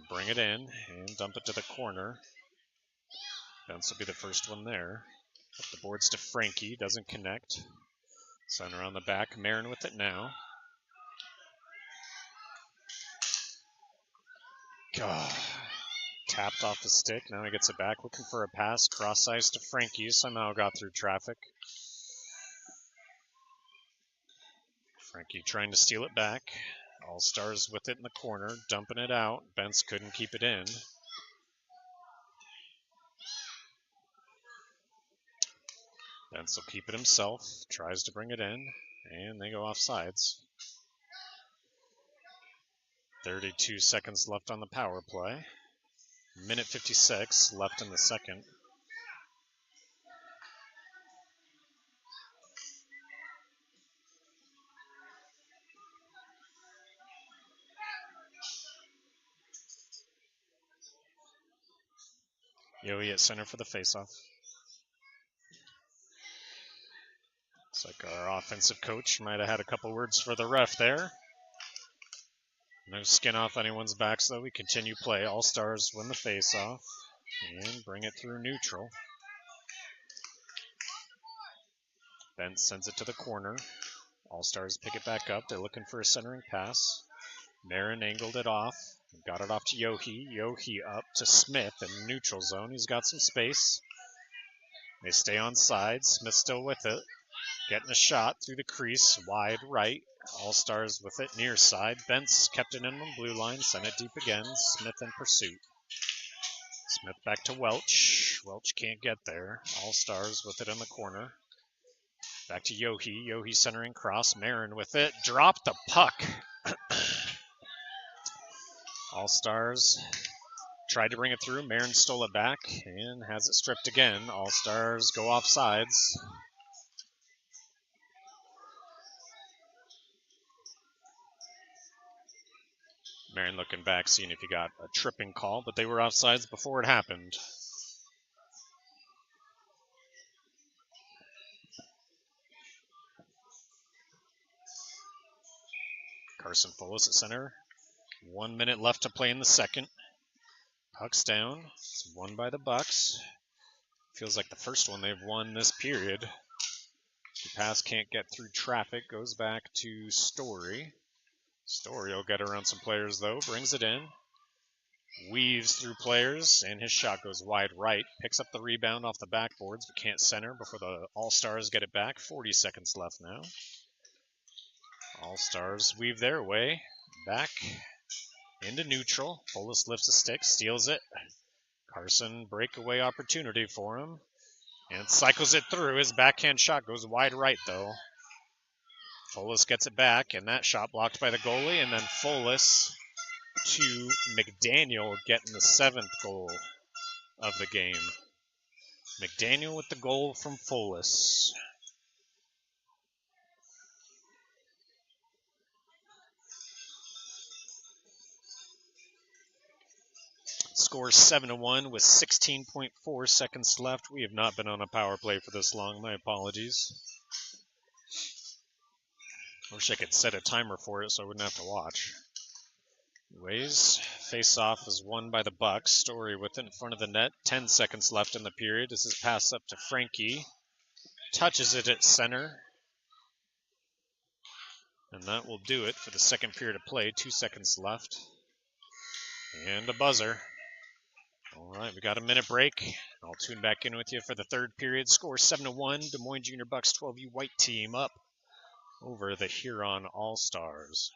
Bring it in and dump it to the corner. Bence will be the first one there. Up the boards to Frankie. Doesn't connect. Center on the back. Marin with it now. God. Tapped off the stick. Now he gets it back. Looking for a pass. Cross ice to Frankie. Somehow got through traffic. Frankie trying to steal it back. All-Stars with it in the corner, dumping it out. Bentz couldn't keep it in. Bentz will keep it himself, tries to bring it in, and they go off sides. 32 seconds left on the power play. Minute 56 left in the second. Yohe at center for the faceoff. Looks like our offensive coach might have had a couple words for the ref there. No skin off anyone's backs, though. We continue play. All-Stars win the faceoff and bring it through neutral. Bentz sends it to the corner. All-Stars pick it back up. They're looking for a centering pass. Marin angled it off. Got it off to Yohe. Yohe up to Smith in neutral zone. He's got some space. They stay on side. Smith still with it. Getting a shot through the crease. Wide right. All-Stars with it near side. Bentz kept it in the blue line. Sent it deep again. Smith in pursuit. Smith back to Welch. Welch can't get there. All-Stars with it in the corner. Back to Yohe. Yohe centering cross. Marin with it. Dropped the puck. All-Stars tried to bring it through. Marin stole it back and has it stripped again. All-Stars go off sides. Marin looking back, seeing if he got a tripping call, but they were offsides before it happened. Carson Fullis at center. 1 minute left to play in the second. Puck's down. It's won by the Bucs. Feels like the first one they've won this period. The pass can't get through traffic. Goes back to Story. Story will get around some players, though. Brings it in. Weaves through players, and his shot goes wide right. Picks up the rebound off the backboards, but can't center before the All-Stars get it back. 40 seconds left now. All-Stars weave their way back into neutral. Fullis lifts a stick, steals it. Carson, breakaway opportunity for him. And cycles it through. His backhand shot goes wide right, though. Fullis gets it back, and that shot blocked by the goalie. And then Fullis to McDaniel getting the 7th goal of the game. McDaniel with the goal from Fullis. Score 7-1 with 16.4 seconds left. We have not been on a power play for this long. My apologies. Wish I could set a timer for it so I wouldn't have to watch. Anyways, face-off is won by the Bucs. Story with it in front of the net. 10 seconds left in the period. This is pass up to Frankie. Touches it at center. And that will do it for the second period of play. 2 seconds left. And a buzzer. All right, we got a minute break. I'll tune back in with you for the third period. Score 7-1. Des Moines Junior Bucs 12U White team up over the Huron All-Stars.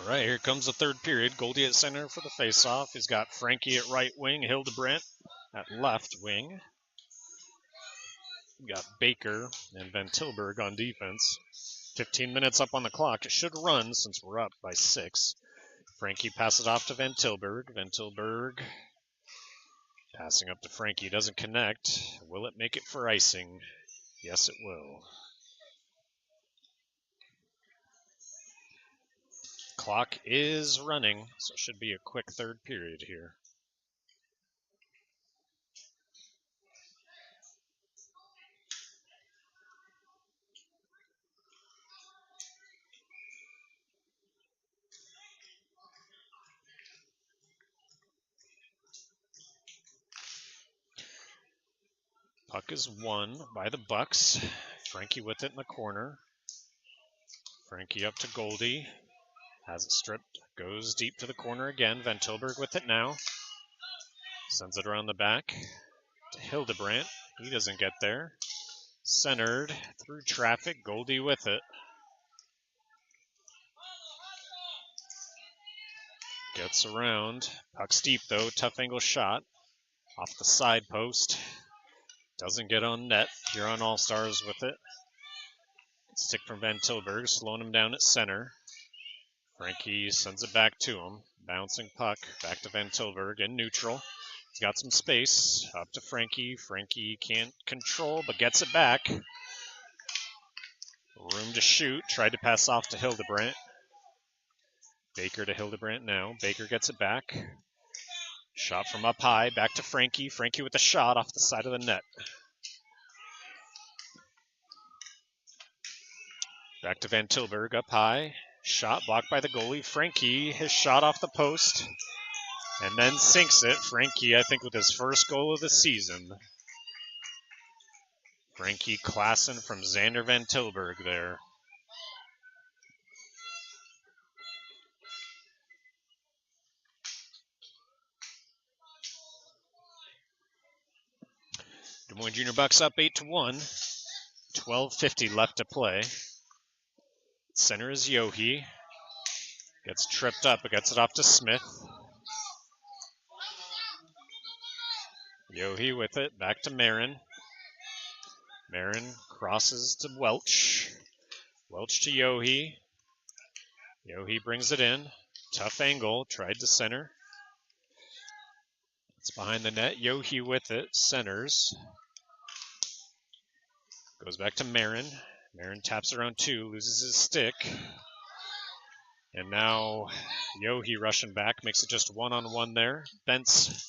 All right, here comes the third period. Goldie at center for the faceoff. He's got Frankie at right wing, Hildebrandt at left wing. We've got Baker and Van Tilburg on defense. 15 minutes up on the clock. It should run since we're up by 6. Frankie passes off to Van Tilburg. Van Tilburg passing up to Frankie. Doesn't connect. Will it make it for icing? Yes, it will. Clock is running, so it should be a quick third period here. Puck is won by the Bucs. Frankie with it in the corner. Frankie up to Goldie. Has it stripped. Goes deep to the corner again. Van Tilburg with it now. Sends it around the back to Hildebrandt. He doesn't get there. Centered through traffic. Goldie with it. Gets around. Puck's deep though. Tough angle shot. Off the side post. Doesn't get on net. Huron All-Stars with it. Stick from Van Tilburg, slowing him down at center. Frankie sends it back to him. Bouncing puck back to Van Tilburg in neutral. He's got some space. Up to Frankie. Frankie can't control, but gets it back. Room to shoot. Tried to pass off to Hildebrandt. Baker to Hildebrandt now. Baker gets it back. Shot from up high. Back to Frankie. Frankie with a shot off the side of the net. Back to Van Tilburg up high. Shot blocked by the goalie. Frankie, his shot off the post. And then sinks it. Frankie, I think, with his first goal of the season. Frankie Klassen from Xander Van Tilburg there. Des Moines Junior Bucs up 8-1. 12:50 left to play. Center is Yohe. Gets tripped up, but gets it off to Smith. Yohe with it, back to Marin. Marin crosses to Welch. Welch to Yohe. Yohe brings it in. Tough angle, tried to center. It's behind the net. Yohe with it, centers. Goes back to Marin. Marin taps around 2, loses his stick. And now Yohe rushing back, makes it just one-on-one there. Bentz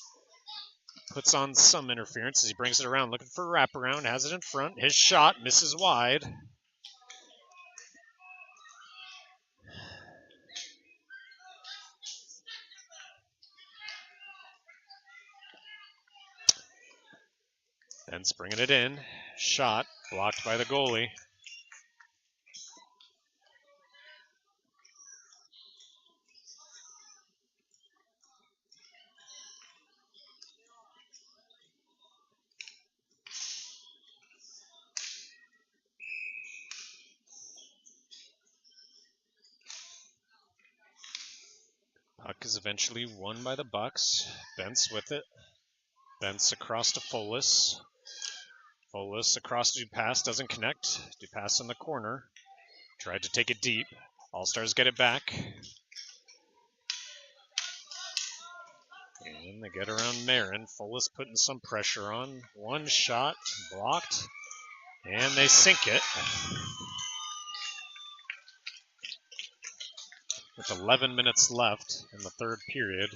puts on some interference as he brings it around, looking for a wraparound, has it in front. His shot misses wide. Bentz bringing it in. Shot blocked by the goalie. Puck is eventually won by the Bucs. Bentz with it. Bentz across to Folis. Folis across to Dupas, doesn't connect. Dupas in the corner. Tried to take it deep. All-Stars get it back. And they get around Marin. Folis putting some pressure on. One shot blocked. And they sink it. With 11 minutes left in the third period.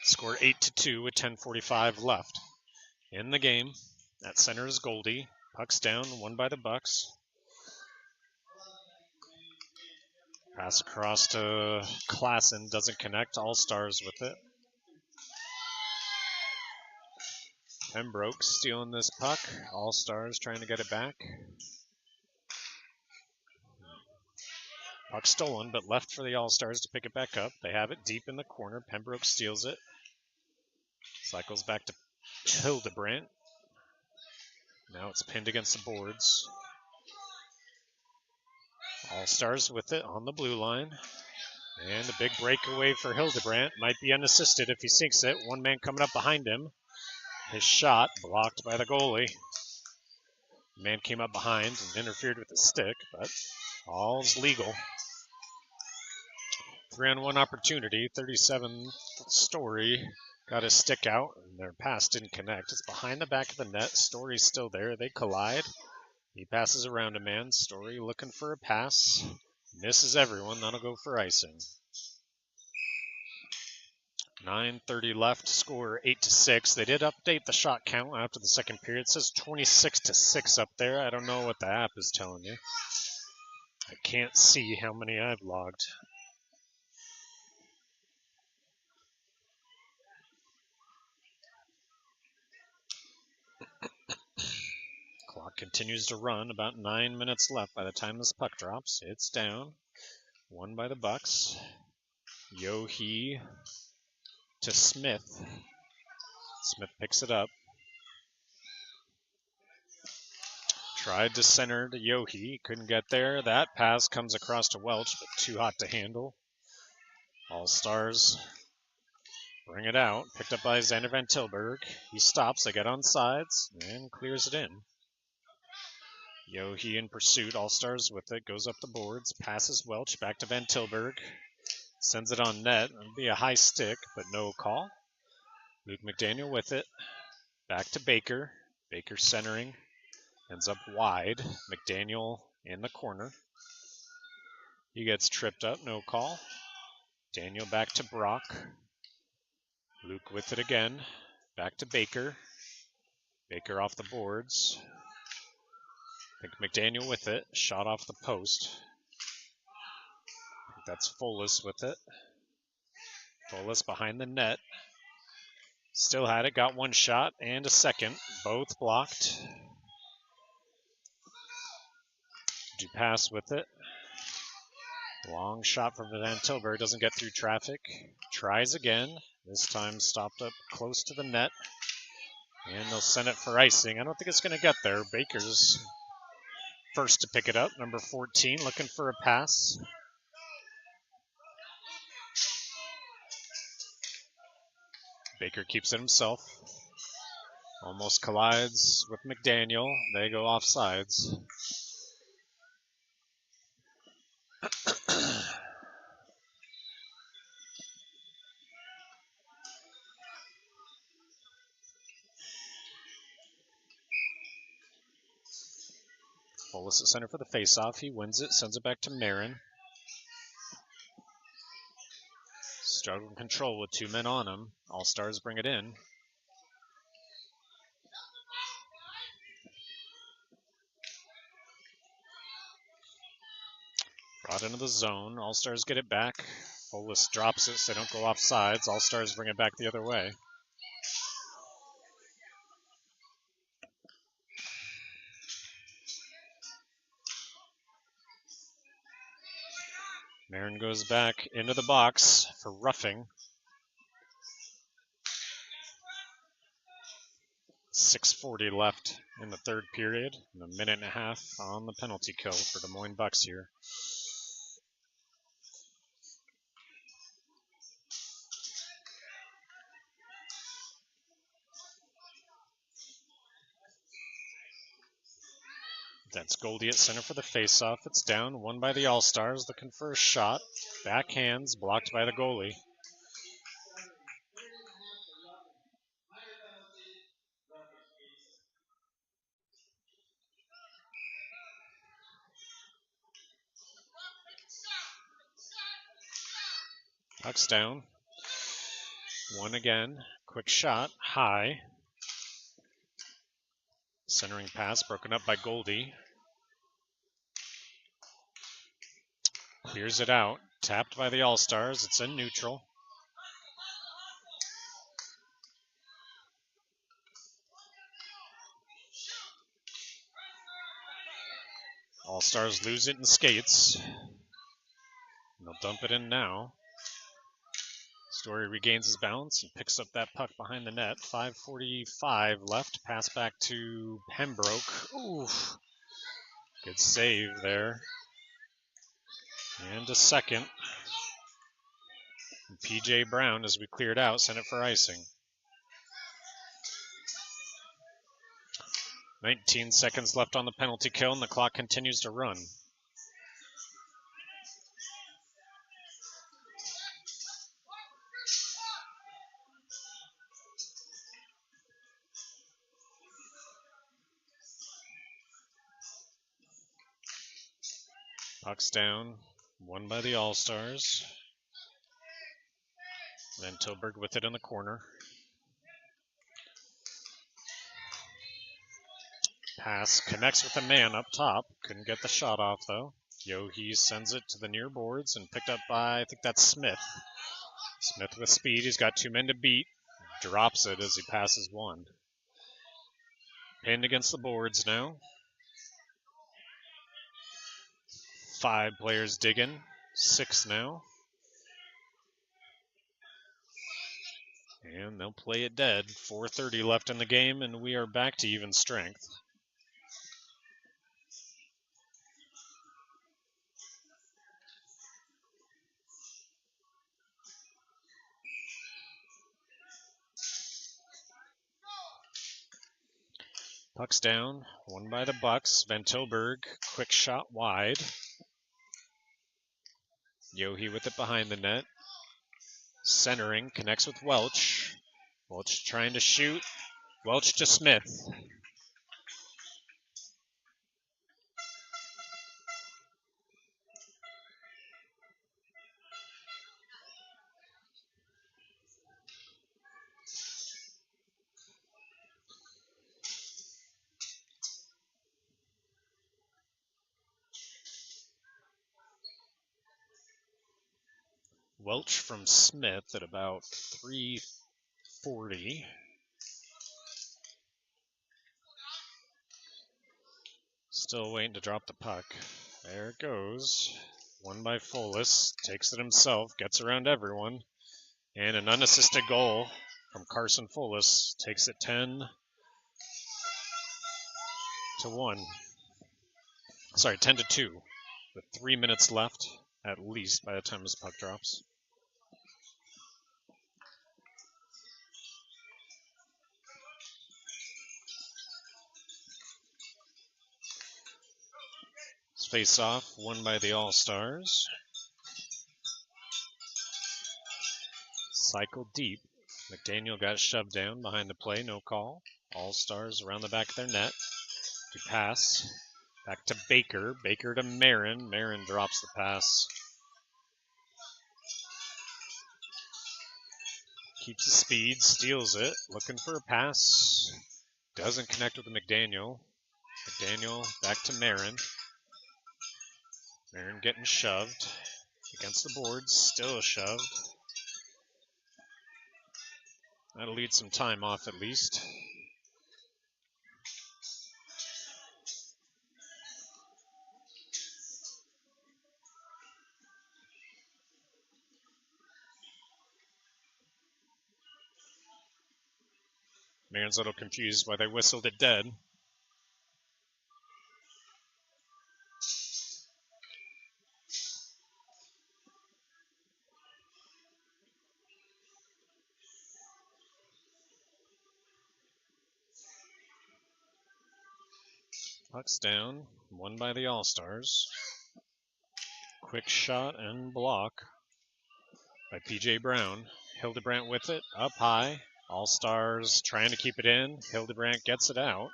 Score 8-2 with 10:45 left in the game. At center is Goldie. Puck's down, won by the Bucs. Pass across to Klassen, doesn't connect. All-Stars with it. Pembroke stealing this puck. All-Stars trying to get it back. Puck stolen, but left for the All-Stars to pick it back up. They have it deep in the corner. Pembroke steals it. Cycles back to Hildebrandt. Now it's pinned against the boards. All-Stars with it on the blue line. And a big breakaway for Hildebrandt. Might be unassisted if he sinks it. One man coming up behind him. His shot blocked by the goalie. The man came up behind and interfered with his stick, but all's legal. 3-on-1 opportunity. 37 Story got his stick out, and their pass didn't connect. It's behind the back of the net. Story's still there. They collide. He passes around a man. Story looking for a pass. Misses everyone. That'll go for icing. 9:30 left. Score 8-6. They did update the shot count after the second period. It says 26-6 up there. I don't know what the app is telling you. I can't see how many I've logged. Clock continues to run. About 9 minutes left by the time this puck drops. It's down. Won by the Bucs. Yohe to Smith. Smith picks it up. Tried to center to Yohe. Couldn't get there. That pass comes across to Welch, but too hot to handle. All-Stars bring it out. Picked up by Xander Van Tilburg. He stops. They get on sides and clears it in. Yohe in pursuit. All-Stars with it. Goes up the boards. Passes Welch back to Van Tilburg. Sends it on net. It'll be a high stick, but no call. Luke McDaniel with it. Back to Baker. Baker centering. Ends up wide. McDaniel in the corner. He gets tripped up. No call. Daniel back to Brock. Luke with it again. Back to Baker. Baker off the boards. I think McDaniel with it. Shot off the post. I think that's Folis with it. Folis behind the net. Still had it. Got one shot and a second. Both blocked. Dupass with it. Long shot from Van Tilburg. Doesn't get through traffic. Tries again. This time stopped up close to the net. And they'll send it for icing. I don't think it's going to get there. Baker's first to pick it up. Number 14 looking for a pass. Baker keeps it himself. Almost collides with McDaniel. They go off sides. Folis at center for the faceoff. He wins it, sends it back to Marin. Struggle control with two men on him. All-Stars bring it in. Brought into the zone. All-Stars get it back. Folis drops it so they don't go off sides. All-Stars bring it back the other way. Marin goes back into the box for roughing. 6:40 left in the third period, and a minute and a half on the penalty kill for Des Moines Bucs here. That's Goldie at center for the faceoff. It's down, won by the All-Stars, looking for a shot. Backhands, blocked by the goalie. Puck's down. One again. Quick shot. High. Centering pass broken up by Goldie. Clears it out. Tapped by the All-Stars. It's in neutral. All-Stars lose it in skates. And they'll dump it in now. Story regains his balance and picks up that puck behind the net. 5:45 left. Pass back to Pembroke. Oof. Good save there. And a second. And P.J. Brown, as we cleared out, sent it for icing. 19 seconds left on the penalty kill, and the clock continues to run. Puck's down, won by the All-Stars. Van Tilburg with it in the corner. Pass connects with a man up top. Couldn't get the shot off, though. Yohe sends it to the near boards and picked up by, I think that's Smith. Smith with speed. He's got 2 men to beat. Drops it as he passes one. Pinned against the boards now. 5 players digging. 6 now. And they'll play it dead. 4:30 left in the game, and we are back to even strength. Puck's down, won by the Bucs. Van Tilburg, quick shot wide. Yohe with it behind the net. Centering, connects with Welch. Welch trying to shoot. Welch to Smith. Welch from Smith at about 3:40. Still waiting to drop the puck. There it goes. Won by Folis. Takes it himself. Gets around everyone. And an unassisted goal from Carson Folis. Takes it 10-1. Sorry, 10-2. With 3 minutes left, at least, by the time this puck drops. Face-off won by the All-Stars. Cycle deep. McDaniel got shoved down behind the play, no call. All-Stars around the back of their net. To pass. Back to Baker. Baker to Marin. Marin drops the pass. Keeps the speed, steals it. Looking for a pass. Doesn't connect with McDaniel. McDaniel back to Marin. Marin getting shoved. Against the boards, still shoved. That'll lead some time off at least. Marin's a little confused why they whistled it dead. Puck's down, won by the All-Stars. Quick shot and block by P.J. Brown. Hildebrandt with it, up high. All-Stars trying to keep it in. Hildebrandt gets it out.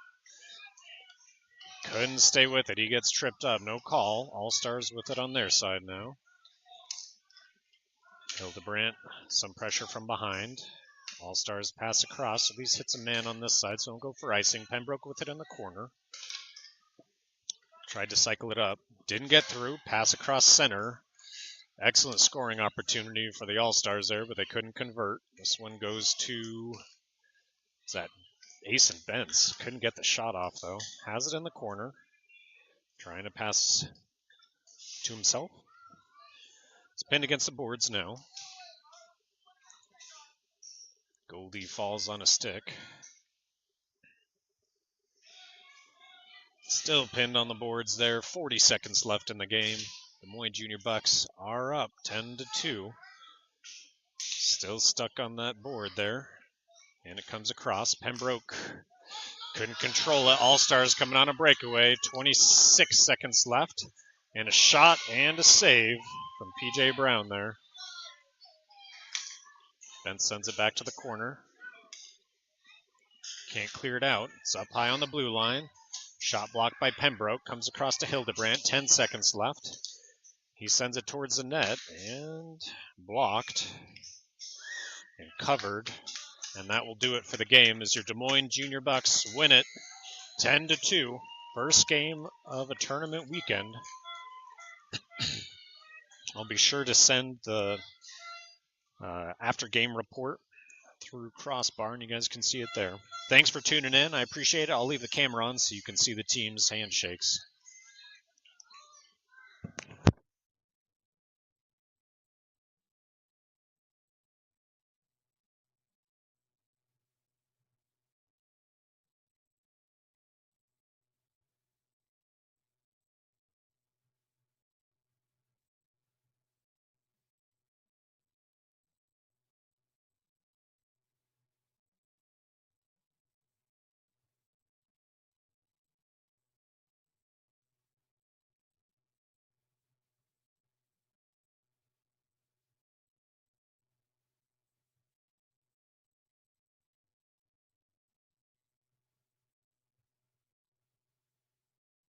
Couldn't stay with it. He gets tripped up. No call. All-Stars with it on their side now. Hildebrandt, some pressure from behind. All-Stars pass across. At least hits a man on this side, so he'll go for icing. Pembroke with it in the corner. Tried to cycle it up. Didn't get through. Pass across center. Excellent scoring opportunity for the All-Stars there, but they couldn't convert. This one goes to, is that Asen Benz? Couldn't get the shot off, though. Has it in the corner. Trying to pass to himself. It's pinned against the boards now. Goldie falls on a stick. Still pinned on the boards there. 40 seconds left in the game. Des Moines Junior Bucs are up 10-2. Still stuck on that board there. And it comes across. Pembroke couldn't control it. All-Stars coming on a breakaway. 26 seconds left. And a shot and a save from P.J. Brown there. Then sends it back to the corner. Can't clear it out. It's up high on the blue line. Shot blocked by Pembroke. Comes across to Hildebrandt. 10 seconds left. He sends it towards the net and blocked and covered. And that will do it for the game as your Des Moines Junior Bucs win it 10-2. First game of a tournament weekend. I'll be sure to send the after game report through Crossbar, and you guys can see it there. Thanks for tuning in. I appreciate it. I'll leave the camera on so you can see the team's handshakes.